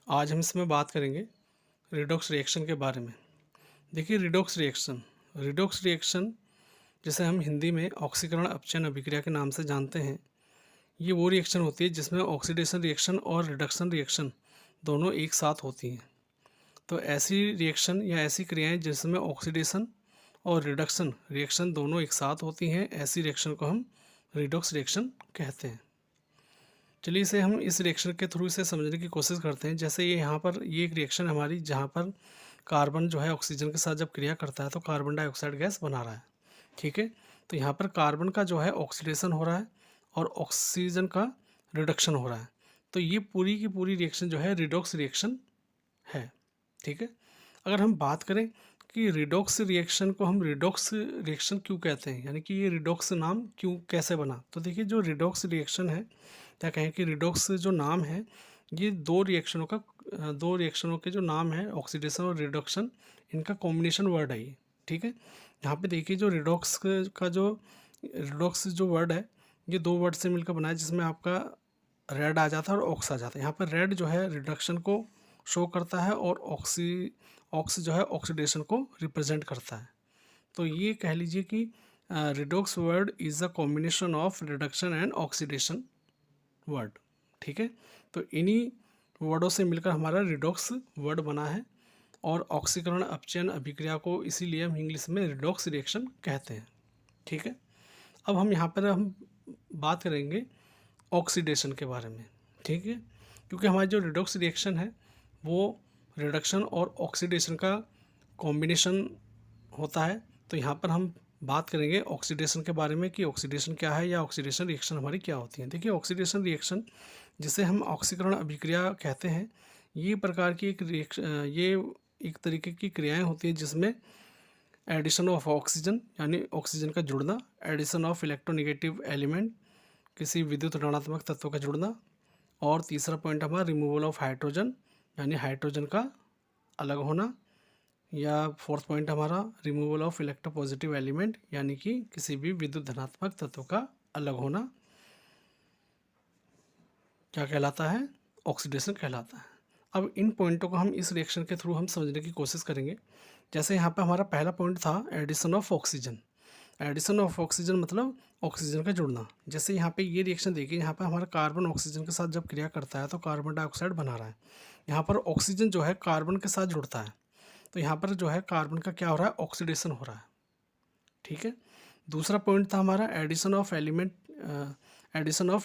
आज हम इसमें बात करेंगे रिडॉक्स रिएक्शन के बारे में। देखिए रिडॉक्स रिएक्शन जिसे हम हिंदी में ऑक्सीकरण अपचयन अभिक्रिया के नाम से जानते हैं, ये वो रिएक्शन होती है जिसमें ऑक्सीडेशन रिएक्शन और रिडक्शन रिएक्शन दोनों एक साथ होती हैं। तो ऐसी रिएक्शन या ऐसी क्रियाएं जिसमें ऑक्सीडेशन और रिडक्शन रिएक्शन दोनों एक साथ होती हैं, ऐसी रिएक्शन को हम रिडॉक्स रिएक्शन कहते हैं। चलिए इसे हम इस रिएक्शन के थ्रू इसे समझने की कोशिश करते हैं। जैसे ये यहाँ पर ये एक रिएक्शन हमारी, जहाँ पर कार्बन जो है ऑक्सीजन के साथ जब क्रिया करता है तो कार्बन डाइऑक्साइड गैस बना रहा है। ठीक है, तो यहाँ पर कार्बन का जो है ऑक्सीडेशन हो रहा है और ऑक्सीजन का रिडक्शन हो रहा है। तो ये पूरी की पूरी रिएक्शन जो है रिडॉक्स रिएक्शन है। ठीक है, अगर हम बात करें कि रिडॉक्स रिएक्शन को हम रिडॉक्स रिएक्शन क्यों कहते हैं, यानी कि ये रिडॉक्स नाम क्यों कैसे बना, तो देखिए जो रिडॉक्स रिएक्शन है, क्या कहें कि रिडॉक्स जो नाम है, ये दो रिएक्शनों के जो नाम है ऑक्सीडेशन और रिडक्शन, इनका कॉम्बिनेशन वर्ड है ये। ठीक है, यहाँ पे देखिए जो रिडॉक्स जो वर्ड है, ये दो वर्ड से मिलकर बना है, जिसमें आपका रेड आ जाता है और ऑक्स आ जाता है। यहाँ पर रेड जो है रिडक्शन को शो करता है और ऑक्स जो है ऑक्सीडेशन को रिप्रेजेंट करता है। तो ये कह लीजिए कि redox word is a combination of reduction and oxidation word. ठीक है, तो इन्हीं वर्डों से मिलकर हमारा रिडॉक्स वर्ड बना है और ऑक्सीकरण अपचयन अभिक्रिया को इसीलिए हम इंग्लिश में रिडॉक्स रिएक्शन कहते हैं। ठीक है, अब हम यहाँ पर हम बात करेंगे ऑक्सीडेशन के बारे में। ठीक है, क्योंकि हमारी जो रिडॉक्स रिएक्शन है वो रिडक्शन और ऑक्सीडेशन का कॉम्बिनेशन होता है। तो यहाँ पर हम बात करेंगे ऑक्सीडेशन के बारे में कि ऑक्सीडेशन क्या है या ऑक्सीडेशन रिएक्शन हमारी क्या होती है। देखिए ऑक्सीडेशन रिएक्शन, जिसे हम ऑक्सीकरण अभिक्रिया कहते हैं, ये प्रकार की ये एक तरीके की क्रियाएं होती हैं जिसमें एडिशन ऑफ ऑक्सीजन यानी ऑक्सीजन का जुड़ना, एडिशन ऑफ इलेक्ट्रोनेगेटिव एलिमेंट किसी विद्युत ऋणात्मक तत्व का जुड़ना, और तीसरा पॉइंट हमारा रिमूवल ऑफ हाइड्रोजन यानी हाइड्रोजन का अलग होना, या फोर्थ पॉइंट हमारा रिमूवल ऑफ इलेक्ट्रोपॉजिटिव एलिमेंट यानी कि किसी भी विद्युत धनात्मक तत्व का अलग होना, क्या कहलाता है, ऑक्सीडेशन कहलाता है। अब इन पॉइंटों को हम इस रिएक्शन के थ्रू हम समझने की कोशिश करेंगे। जैसे यहाँ पे हमारा पहला पॉइंट था addition of oxygen. Addition of oxygen मतलब ऑक्सीजन का जुड़ना। जैसे यहाँ पे ये रिएक्शन देखिए, यहाँ पे हमारा कार्बन ऑक्सीजन के साथ जब क्रिया करता है तो कार्बन डाइऑक्साइड बना रहा है। यहाँ पर ऑक्सीजन जो है कार्बन के साथ जुड़ता है, तो यहाँ पर जो है कार्बन का क्या हो रहा है, ऑक्सीडेशन हो रहा है। ठीक है, दूसरा पॉइंट था हमारा एडिशन ऑफ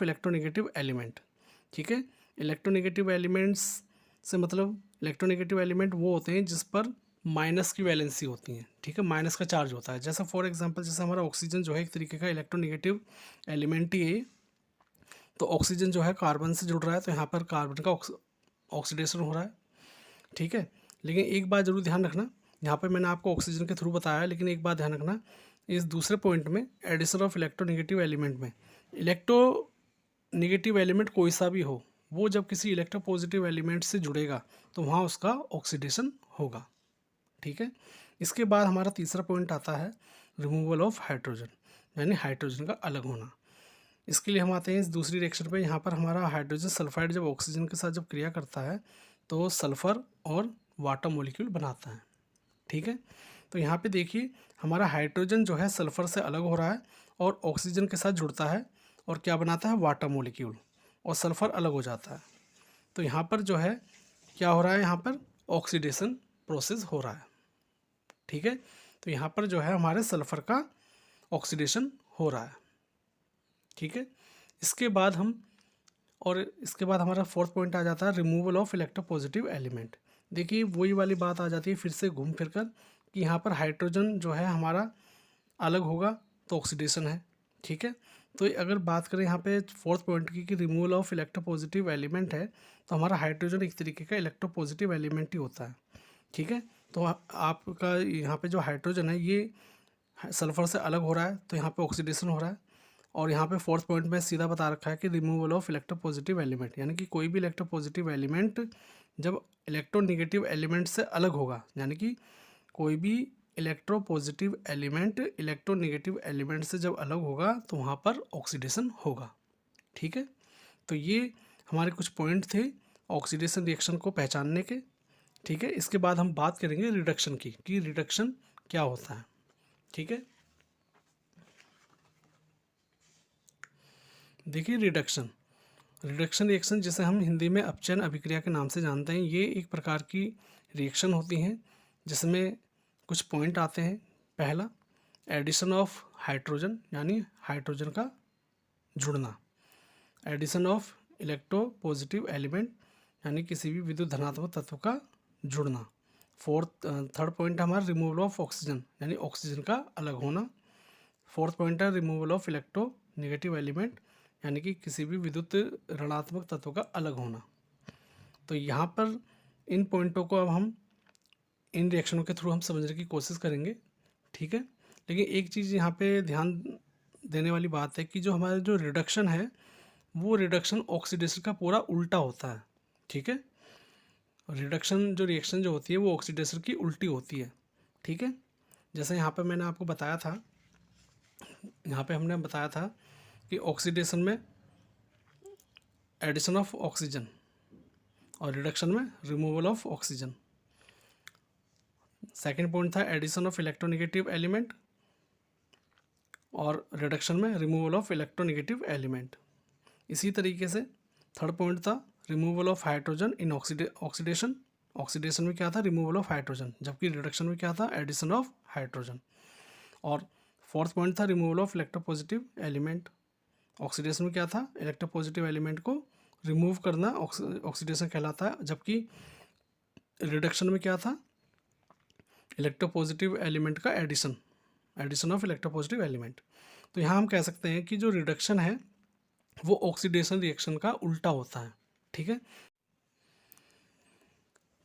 इलेक्ट्रोनेगेटिव एलिमेंट। ठीक है, इलेक्ट्रोनेगेटिव एलिमेंट्स से मतलब इलेक्ट्रोनेगेटिव एलिमेंट वो होते हैं जिस पर माइनस की वैलेंसी होती है। ठीक है, माइनस का चार्ज होता है। जैसे फॉर एग्जांपल, जैसे हमारा ऑक्सीजन जो है एक तरीके का इलेक्ट्रोनेगेटिव एलिमेंट ही है। तो ऑक्सीजन जो है कार्बन से जुड़ रहा है, तो यहाँ पर कार्बन का ऑक्सीडेशन हो रहा है। ठीक है, लेकिन एक बात जरूर ध्यान रखना, यहाँ पर मैंने आपको ऑक्सीजन के थ्रू बताया है, लेकिन एक बात ध्यान रखना, इस दूसरे पॉइंट में एडिशन ऑफ इलेक्ट्रोनेगेटिव एलिमेंट में इलेक्ट्रोनेगेटिव एलिमेंट कोई सा भी हो, वो जब किसी इलेक्ट्रोपॉजिटिव एलिमेंट से जुड़ेगा तो वहाँ उसका ऑक्सीडेशन होगा। ठीक है, इसके बाद हमारा तीसरा पॉइंट आता है रिमूवल ऑफ हाइड्रोजन यानी हाइड्रोजन का अलग होना। इसके लिए हम आते हैं इस दूसरी रिएक्शन पे। यहाँ पर हमारा हाइड्रोजन सल्फाइड जब ऑक्सीजन के साथ जब क्रिया करता है तो सल्फर और वाटर मॉलिक्यूल बनाता है। ठीक है, तो यहाँ पे देखिए हमारा हाइड्रोजन जो है सल्फर से अलग हो रहा है और ऑक्सीजन के साथ जुड़ता है और क्या बनाता है, वाटर मॉलिक्यूल, और सल्फर अलग हो जाता है। तो यहाँ पर जो है क्या हो रहा है, यहाँ पर ऑक्सीडेशन प्रोसेस हो रहा है। ठीक है, तो यहाँ पर जो है हमारे सल्फर का ऑक्सीडेशन हो रहा है। ठीक है, इसके बाद हमारा फोर्थ पॉइंट आ जाता है रिमूवल ऑफ इलेक्ट्रोपॉजिटिव एलिमेंट। देखिए वही वाली बात आ जाती है फिर से घूम फिर कर कि यहाँ पर हाइड्रोजन जो है हमारा अलग होगा तो ऑक्सीडेशन है। ठीक है, तो अगर बात करें यहाँ पे फोर्थ पॉइंट की कि रिमूवल ऑफ इलेक्ट्रोपॉजिटिव एलिमेंट है, तो हमारा हाइड्रोजन एक तरीके का इलेक्ट्रोपॉजिटिव एलिमेंट ही होता है। ठीक है, तो आपका यहाँ पे जो हाइड्रोजन है ये सल्फर से अलग हो रहा है, तो यहाँ पे ऑक्सीडेशन हो रहा है। और यहाँ पे फोर्थ पॉइंट में सीधा बता रखा है कि रिमूवल ऑफ इलेक्ट्रोपॉजिटिव एलिमेंट, यानी कि कोई भी इलेक्ट्रोपॉजिटिव एलिमेंट जब इलेक्ट्रोनेगेटिव एलिमेंट से अलग होगा, यानी कि कोई भी इलेक्ट्रोपॉजिटिव एलिमेंट इलेक्ट्रोनेगेटिव एलिमेंट से जब अलग होगा तो वहाँ पर ऑक्सीडेशन होगा। ठीक है, तो ये हमारे कुछ पॉइंट थे ऑक्सीडेशन रिएक्शन को पहचानने के। ठीक है, इसके बाद हम बात करेंगे रिडक्शन की, कि रिडक्शन क्या होता है। ठीक है, देखिए रिडक्शन रिएक्शन जिसे हम हिंदी में अपचयन अभिक्रिया के नाम से जानते हैं, ये एक प्रकार की रिएक्शन होती हैं जिसमें कुछ पॉइंट आते हैं। पहला, एडिशन ऑफ हाइड्रोजन, यानी हाइड्रोजन का जुड़ना। एडिशन ऑफ इलेक्ट्रोपॉजिटिव एलिमेंट, यानी किसी भी विद्युत धनात्मक तत्व का जुड़ना। थर्ड पॉइंट है हमारा रिमूवल ऑफ ऑक्सीजन, यानी ऑक्सीजन का अलग होना। फोर्थ पॉइंट है रिमूवल ऑफ इलेक्ट्रोनेगेटिव एलिमेंट, यानी कि किसी भी विद्युत ऋणात्मक तत्व का अलग होना। तो यहाँ पर इन पॉइंटों को अब हम इन रिएक्शनों के थ्रू हम समझने की कोशिश करेंगे। ठीक है, लेकिन एक चीज़ यहाँ पे ध्यान देने वाली बात है कि जो हमारा जो रिडक्शन है वो रिडक्शन ऑक्सीडेशन का पूरा उल्टा होता है। ठीक है, रिडक्शन जो रिएक्शन जो होती है वो ऑक्सीडेशन की उल्टी होती है। ठीक है, जैसे यहाँ पे मैंने आपको बताया था, यहाँ पे हमने बताया था कि ऑक्सीडेशन में एडिशन ऑफ ऑक्सीजन और रिडक्शन में removal of oxygen. Second point था एडिशन ऑफ इलेक्ट्रोनेगेटिव एलिमेंट और रिडक्शन में रिमूवल ऑफ इलेक्ट्रोनेगेटिव एलिमेंट। इसी तरीके से थर्ड पॉइंट था removal of hydrogen in oxidation. Oxidation में क्या था, रिमूवल ऑफ हाइड्रोजन, जबकि रिडक्शन में क्या था, एडिशन ऑफ हाइड्रोजन। और फोर्थ पॉइंट था removal of electropositive element. Oxidation में क्या था, इलेक्ट्रोपॉजिटिव एलिमेंट को रिमूव करना ऑक्सीडेशन कहलाता है, जबकि रिडक्शन में क्या था, इलेक्ट्रोपॉजिटिव एलिमेंट का एडिशन ऑफ इलेक्ट्रोपॉजिटिव एलिमेंट। तो यहाँ हम कह सकते हैं कि जो रिडक्शन है वो ऑक्सीडेशन रिएक्शन का उल्टा होता है। ठीक है,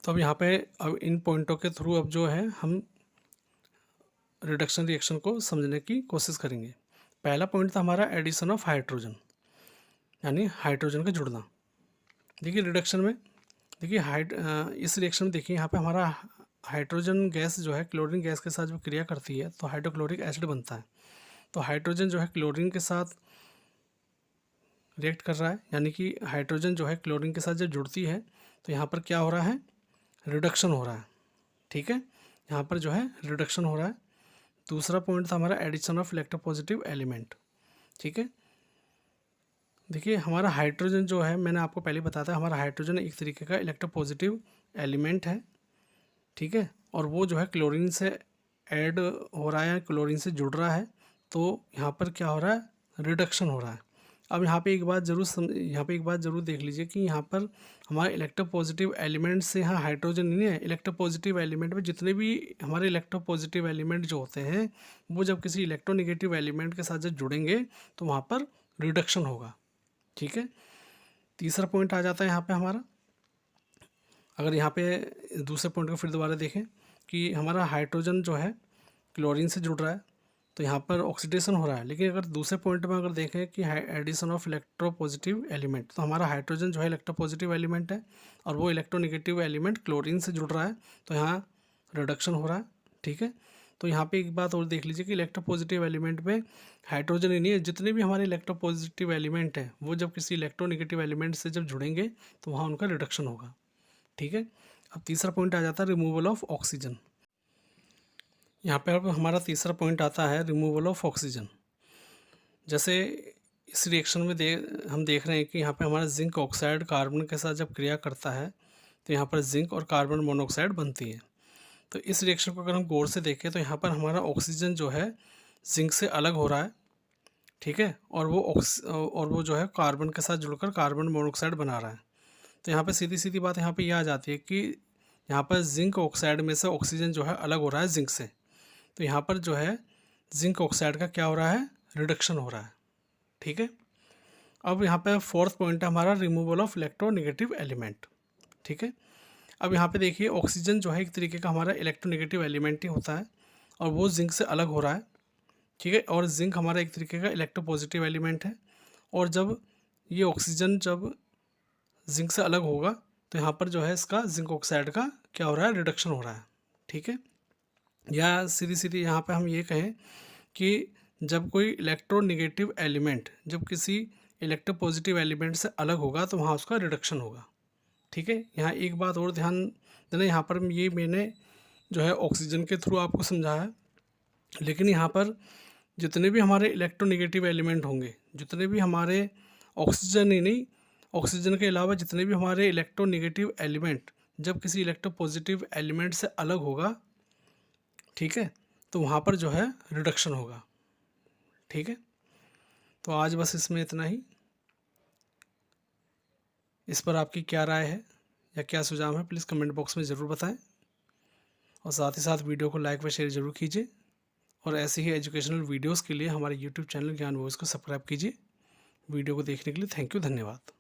तो अब यहाँ पे अब इन पॉइंटों के थ्रू अब जो है हम रिडक्शन रिएक्शन को समझने की कोशिश करेंगे। पहला पॉइंट था हमारा एडिशन ऑफ हाइड्रोजन, यानी हाइड्रोजन का जुड़ना। देखिए रिडक्शन में, देखिए इस रिएक्शन में देखिए यहाँ पे हमारा हाइड्रोजन गैस जो है क्लोरीन गैस के साथ जो क्रिया करती है तो हाइड्रोक्लोरिक एसिड बनता है। तो हाइड्रोजन जो है क्लोरीन के साथ रिएक्ट कर रहा है, यानी कि हाइड्रोजन जो है क्लोरीन के साथ जब जुड़ती है तो यहाँ पर क्या हो रहा है, रिडक्शन हो रहा है। ठीक है, यहाँ पर जो है रिडक्शन हो रहा है। दूसरा पॉइंट था हमारा एडिशन ऑफ इलेक्ट्रोपॉजिटिव एलिमेंट। ठीक है, देखिए हमारा हाइड्रोजन जो है, मैंने आपको पहले बताया था, हमारा हाइड्रोजन एक तरीके का इलेक्ट्रोपॉजिटिव एलिमेंट है। ठीक है, और वो जो है क्लोरीन से ऐड हो रहा है, क्लोरीन से जुड़ रहा है, तो यहाँ पर क्या हो रहा है, रिडक्शन हो रहा है। अब यहाँ पे एक बात जरूर देख लीजिए कि यहाँ पर हमारे इलेक्ट्रोपॉजिटिव एलिमेंट से यहाँ हाइड्रोजन नहीं है। इलेक्ट्रोपॉजिटिव एलिमेंट में जितने भी हमारे इलेक्ट्रोपॉजिटिव एलिमेंट जो होते हैं वो जब किसी इलेक्ट्रोनेगेटिव एलिमेंट के साथ जब जुड़ेंगे तो वहाँ पर रिडक्शन होगा। ठीक है, तीसरा पॉइंट आ जाता है यहाँ पे हमारा, अगर यहाँ पे दूसरे पॉइंट को फिर दोबारा देखें कि हमारा हाइड्रोजन जो है क्लोरीन से जुड़ रहा है तो यहाँ पर ऑक्सीडेशन हो रहा है। लेकिन अगर दूसरे पॉइंट में अगर देखें कि एडिशन ऑफ इलेक्ट्रोपॉजिटिव एलिमेंट, तो हमारा हाइड्रोजन जो है इलेक्ट्रोपॉजिटिव एलिमेंट है और वो इलेक्ट्रोनेगेटिव एलिमेंट क्लोरीन से जुड़ रहा है, तो यहाँ रिडक्शन हो रहा है। ठीक है, तो यहाँ पे एक बात और देख लीजिए कि इलेक्ट्रोपॉजिटिव एलिमेंट में हाइड्रोजन ही नहीं है, जितने भी हमारे इलेक्ट्रोपॉजिटिव एलिमेंट हैं वो जब किसी इलेक्ट्रोनेगेटिव एलिमेंट से जब जुड़ेंगे तो वहाँ उनका रिडक्शन होगा। ठीक है, अब तीसरा पॉइंट आ जाता है रिमूवल ऑफ ऑक्सीजन। यहाँ पे अब हमारा तीसरा पॉइंट आता है रिमूवल ऑफ ऑक्सीजन। जैसे इस रिएक्शन में हम देख रहे हैं कि यहाँ पे हमारा जिंक ऑक्साइड कार्बन के साथ जब क्रिया करता है तो यहाँ पर जिंक और कार्बन मोनोऑक्साइड बनती है। तो इस रिएक्शन को अगर हम गौर से देखें तो यहाँ पर हमारा ऑक्सीजन जो है जिंक से अलग हो रहा है। ठीक है, और वो जो है कार्बन के साथ जुड़कर कार्बन मोनोऑक्साइड बना रहा है। तो यहाँ पे सीधी सीधी बात यहाँ पे यह आ जाती है कि यहाँ पर जिंक ऑक्साइड में से ऑक्सीजन जो है अलग हो रहा है जिंक से, तो यहाँ पर जो है जिंक ऑक्साइड का क्या हो रहा है, रिडक्शन हो रहा है। ठीक है, अब यहाँ पे फोर्थ पॉइंट है हमारा रिमूवल ऑफ इलेक्ट्रोनेगेटिव एलिमेंट। ठीक है, अब यहाँ पे देखिए ऑक्सीजन जो है एक तरीके का हमारा इलेक्ट्रोनेगेटिव एलिमेंट ही होता है और वो जिंक से अलग हो रहा है। ठीक है, और जिंक हमारा एक तरीके का इलेक्ट्रोपॉजिटिव एलिमेंट है, और जब ये ऑक्सीजन जब जिंक से अलग होगा तो यहाँ पर जो है इसका जिंक ऑक्साइड का क्या हो रहा है, रिडक्शन हो रहा है। ठीक है, या सीधी सीधी यहाँ पे हम ये कहें कि जब कोई इलेक्ट्रोनेगेटिव एलिमेंट जब किसी इलेक्ट्रोपॉजिटिव एलिमेंट से अलग होगा तो वहाँ उसका रिडक्शन होगा। ठीक है। यहाँ एक बात और ध्यान देना, यहाँ पर ये मैंने जो है ऑक्सीजन के थ्रू आपको समझाया है, लेकिन यहाँ पर जितने भी हमारे इलेक्ट्रोनेगेटिव एलिमेंट होंगे, जितने भी हमारे ऑक्सीजन ही नहीं, ऑक्सीजन के अलावा जितने भी हमारे इलेक्ट्रोनेगेटिव एलिमेंट जब किसी इलेक्ट्रोपॉजिटिव एलिमेंट से अलग होगा, ठीक है, तो वहाँ पर जो है रिडक्शन होगा। ठीक है, तो आज बस इसमें इतना ही। इस पर आपकी क्या राय है या क्या सुझाव है, प्लीज़ कमेंट बॉक्स में ज़रूर बताएं, और साथ ही साथ वीडियो को लाइक व शेयर ज़रूर कीजिए, और ऐसे ही एजुकेशनल वीडियोस के लिए हमारे यूट्यूब चैनल ज्ञान वॉइस को सब्सक्राइब कीजिए। वीडियो को देखने के लिए थैंक यू, धन्यवाद।